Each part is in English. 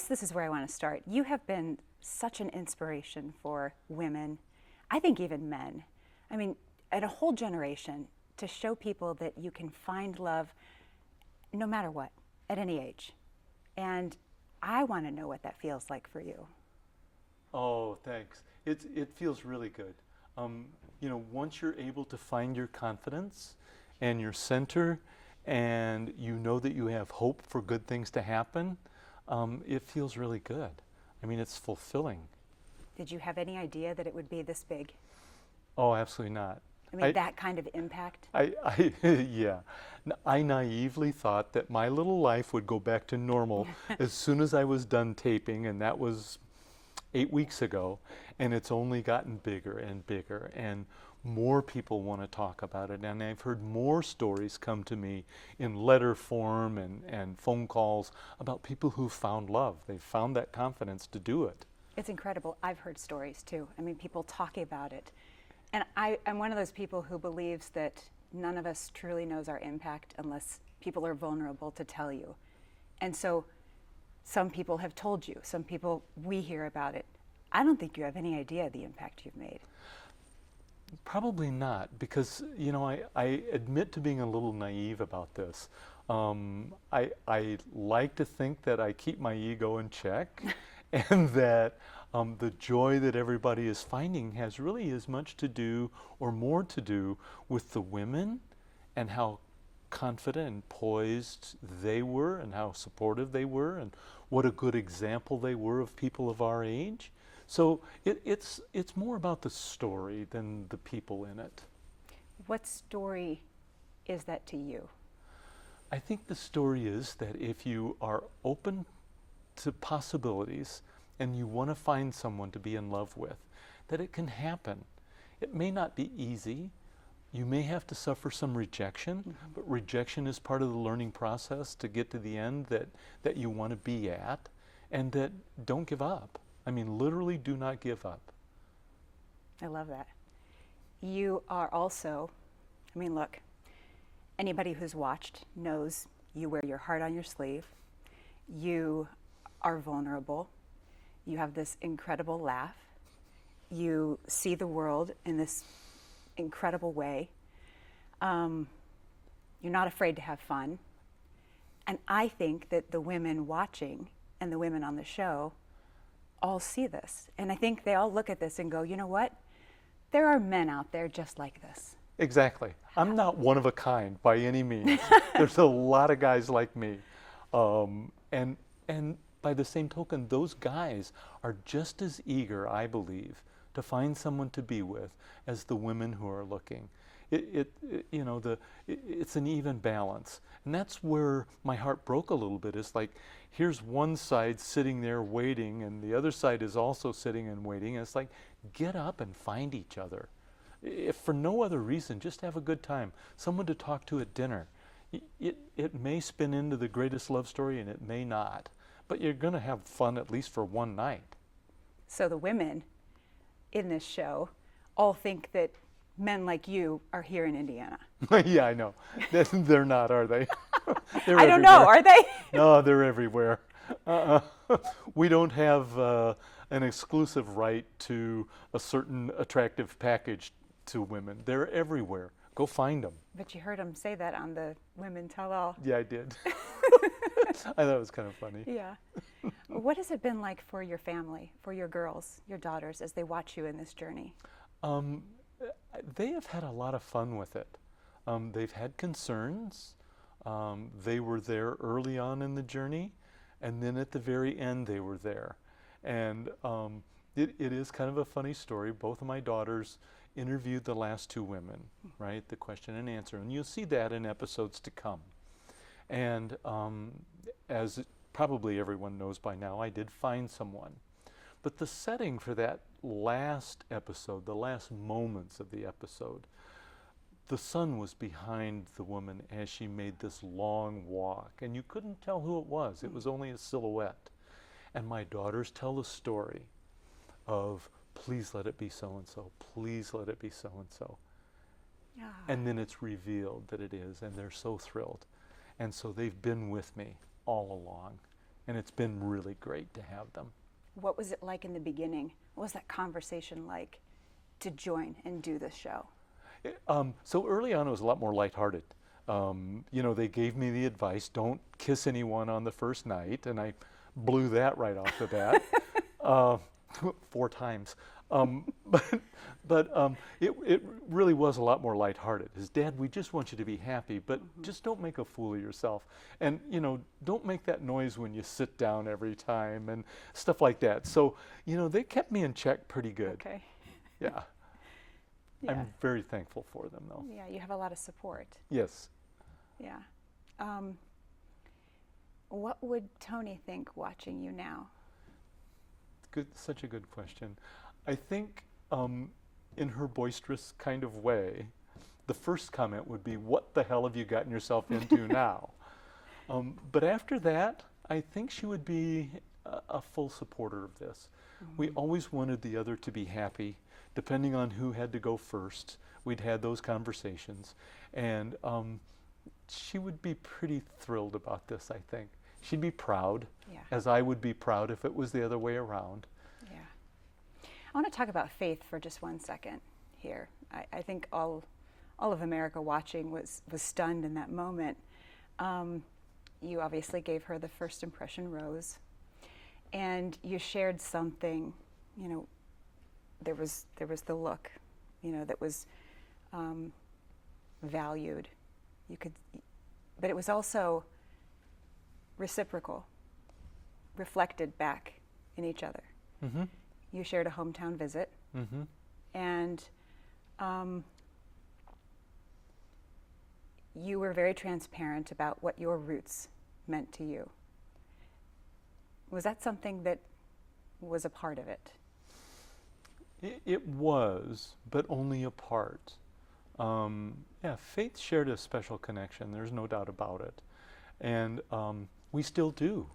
guess this is where I want to start. You have been such an inspiration for women, I think even men. I mean, and a whole generation, to show people that you can find love no matter what, at any age. And I want to know what that feels like for you. Oh, thanks. It feels really good. Once you're able to find your confidence and your center, and you know that you have hope for good things to happen, it feels really good. I mean, it's fulfilling. Did you have any idea that it would be this big? Oh, absolutely not. I mean, that kind of impact? Yeah. I naively thought that my little life would go back to normal as soon as I was done taping, and that was 8 weeks ago, and it's only gotten bigger and bigger, and more people want to talk about it, and I've heard more stories come to me in letter form and phone calls about people who found love. They found that confidence to do it. It's incredible. I've heard stories too. I mean, people talking about it. And I'm one of those people who believes that none of us truly knows our impact unless people are vulnerable to tell you. And so some people have told you, some people, we hear about it. I don't think you have any idea the impact you've made. Probably not, because I admit to being a little naive about this. I like to think that I keep my ego in check, and that the joy that everybody is finding has really as much to do or more to do with the women and how confident and poised they were and how supportive they were and what a good example they were of people of our age. So it's more about the story than the people in it. What story is that to you? I think the story is that if you are open to possibilities and you want to find someone to be in love with, that it can happen. It may not be easy. You may have to suffer some rejection, but rejection is part of the learning process to get to the end that you want to be at, and that don't give up. I mean, literally do not give up. I love that. You are also, I mean, look, anybody who's watched knows you wear your heart on your sleeve. You are vulnerable. You have this incredible laugh. You see the world in this incredible way. You're not afraid to have fun. And I think that the women watching and the women on the show all see this. And I think they all look at this and go, you know what? There are men out there just like this. Exactly. I'm not one of a kind by any means. There's a lot of guys like me. And by the same token, those guys are just as eager, I believe, to find someone to be with as the women who are looking. It's an even balance. And that's where my heart broke a little bit. It's like, here's one side sitting there waiting, and the other side is also sitting and waiting. And it's like, get up and find each other. If for no other reason, just have a good time. Someone to talk to at dinner. It may spin into the greatest love story, and it may not. But you're going to have fun at least for one night. So the women in this show all think that men like you are here in Indiana. Yeah, I know. They're not, are they? I don't know, are they? No, they're everywhere. We don't have an exclusive right to a certain attractive package to women. They're everywhere. Go find them. But you heard him say that on the Women Tell All. Yeah, I did. I thought it was kind of funny. Yeah. What has it been like for your family, for your girls, your daughters, as they watch you in this journey? They have had a lot of fun with it. They've had concerns. They were there early on in the journey, and then at the very end they were there. And it is kind of a funny story. Both of my daughters interviewed the last two women, right? The question and answer. And you'll see that in episodes to come. And as probably everyone knows by now, I did find someone. But the setting for that last episode, the last moments of the episode, the sun was behind the woman as she made this long walk. And you couldn't tell who it was. It was only a silhouette. And my daughters tell the story of, please let it be so-and-so, please let it be so-and-so. Yeah. And then it's revealed that it is, and they're so thrilled. And so they've been with me all along. and it's been really great to have them. What was it like in the beginning? What was that conversation like to join and do this show? So early on, it was a lot more lighthearted. They gave me the advice, don't kiss anyone on the first night, and I blew that right off the bat 4 times. But it really was a lot more lighthearted. His dad, we just want you to be happy, but just don't make a fool of yourself. And, don't make that noise when you sit down every time and stuff like that. So, they kept me in check pretty good. Okay. Yeah. Yeah. I'm very thankful for them, though. Yeah, you have a lot of support. Yes. Yeah. What would Tony think watching you now? Good, such a good question. I think in her boisterous kind of way, the first comment would be, what the hell have you gotten yourself into now? But after that, I think she would be a full supporter of this. We always wanted the other to be happy. Depending on who had to go first, we'd had those conversations. And she would be pretty thrilled about this, I think. She'd be proud, as I would be proud if it was the other way around. Yeah. I want to talk about Faith for just 1 second here. I think all of America watching was stunned in that moment. You obviously gave her the first impression rose, and you shared something, there was the look, that was valued. But it was also reciprocal, reflected back in each other. Mm-hmm. You shared a hometown visit, Mm-hmm. and you were very transparent about what your roots meant to you. Was that something that was a part of it? It was, but only a part. Faith shared a special connection. There's no doubt about it. And we still do.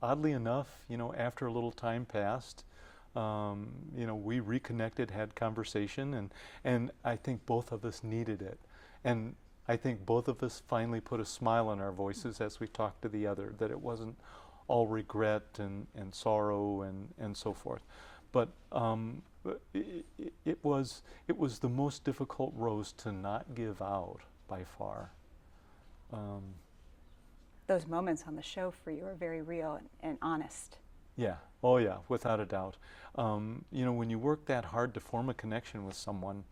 Oddly enough, after a little time passed, we reconnected, had conversation, and I think both of us needed it. And I think both of us finally put a smile on our voices as we talked to the other, that it wasn't all regret and sorrow and so forth. But it was the most difficult rose to not give out by far. Those moments on the show for you are very real and honest. Yeah. Oh yeah, without a doubt. When you work that hard to form a connection with someone,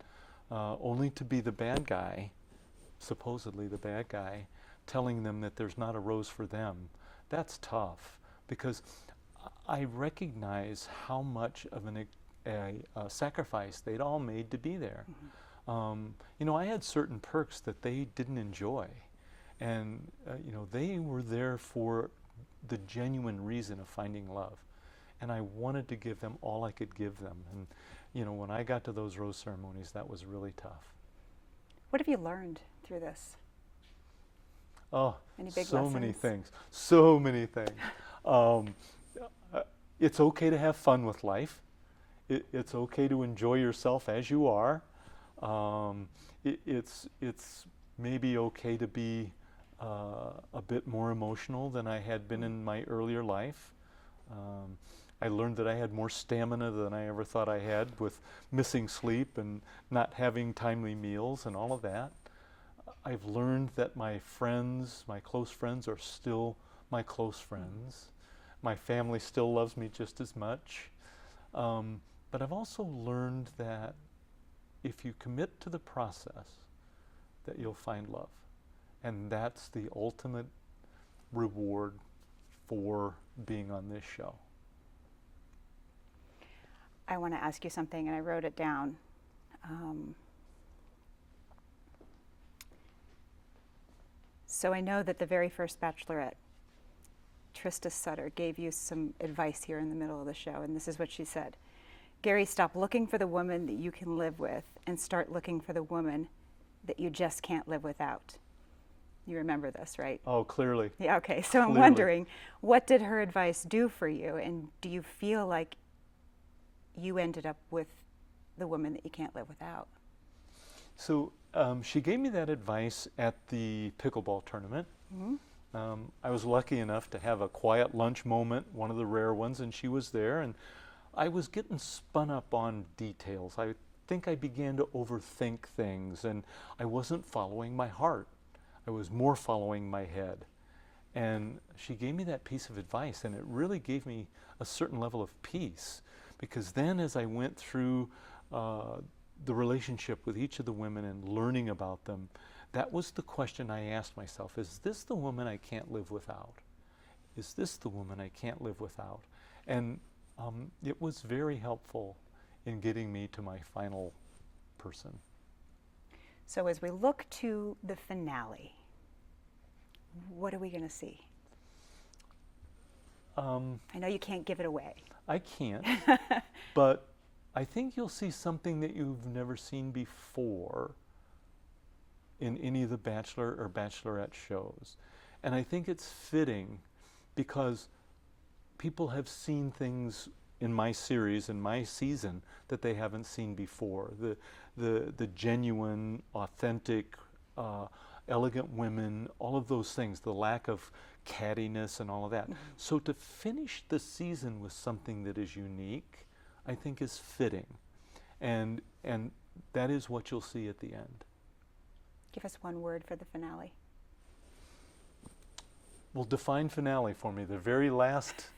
only to be the bad guy, supposedly the bad guy, telling them that there's not a rose for them, that's tough, because I recognize how much of a sacrifice they'd all made to be there. Mm-hmm. I had certain perks that they didn't enjoy, and they were there for the genuine reason of finding love, and I wanted to give them all I could give them. And when I got to those rose ceremonies, that was really tough. What have you learned through this? Oh, any big so lessons? many things. So many things. It's okay to have fun with life. It's okay to enjoy yourself as you are. It's maybe okay to be a bit more emotional than I had been in my earlier life. I learned that I had more stamina than I ever thought I had, with missing sleep and not having timely meals and all of that. I've learned that my friends, my close friends, are still my close friends. My family still loves me just as much. But I've also learned that if you commit to the process, that you'll find love. And that's the ultimate reward for being on this show. I want to ask you something, and I wrote it down. So I know that the very first Bachelorette, Trista Sutter, gave you some advice here in the middle of the show, and this is what she said. Gerry, stop looking for the woman that you can live with and start looking for the woman that you just can't live without. You remember this, right? Oh, clearly. Yeah, okay. So I'm Clearly. wondering, what did her advice do for you, and do you feel like you ended up with the woman that you can't live without? So she gave me that advice at the pickleball tournament. Mm-hmm. I was lucky enough to have a quiet lunch moment, one of the rare ones, and she was there, and I was getting spun up on details. I think I began to overthink things, and I wasn't following my heart. I was more following my head. And she gave me that piece of advice, and it really gave me a certain level of peace, because then as I went through the relationship with each of the women and learning about them, that was the question I asked myself: is this the woman I can't live without? Is this the woman I can't live without? And it was very helpful in getting me to my final person. So as we look to the finale, what are we going to see? I know you can't give it away. I can't, but I think you'll see something that you've never seen before in any of the Bachelor or Bachelorette shows. And I think it's fitting because people have seen things in my series, in my season, that they haven't seen before. The genuine, authentic, elegant women, all of those things, the lack of cattiness and all of that. Mm-hmm. So to finish the season with something that is unique, I think is fitting. And that is what you'll see at the end. Give us one word for the finale. Well, define finale for me. The very last,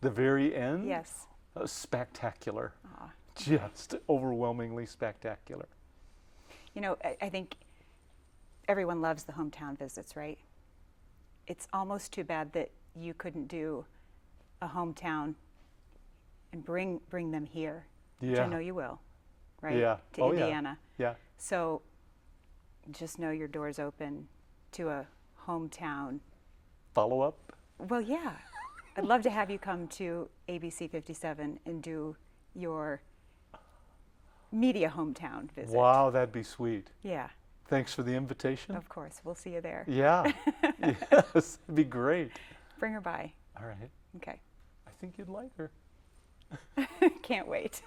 the very end? Yes. Spectacular. Aw. Just overwhelmingly spectacular. You know, I think everyone loves the hometown visits, right? It's almost too bad that you couldn't do a hometown and bring them here, which I know you will, right? Yeah. To Indiana. Yeah. So just know your door's open to a hometown. Follow up? Well, yeah. I'd love to have you come to ABC 57 and do your media hometown visit. Wow, that'd be sweet. Yeah. Thanks for the invitation. Of course. We'll see you there. Yeah. Yes, it'd be great. Bring her by. All right. Okay. I think you'd like her. Can't wait.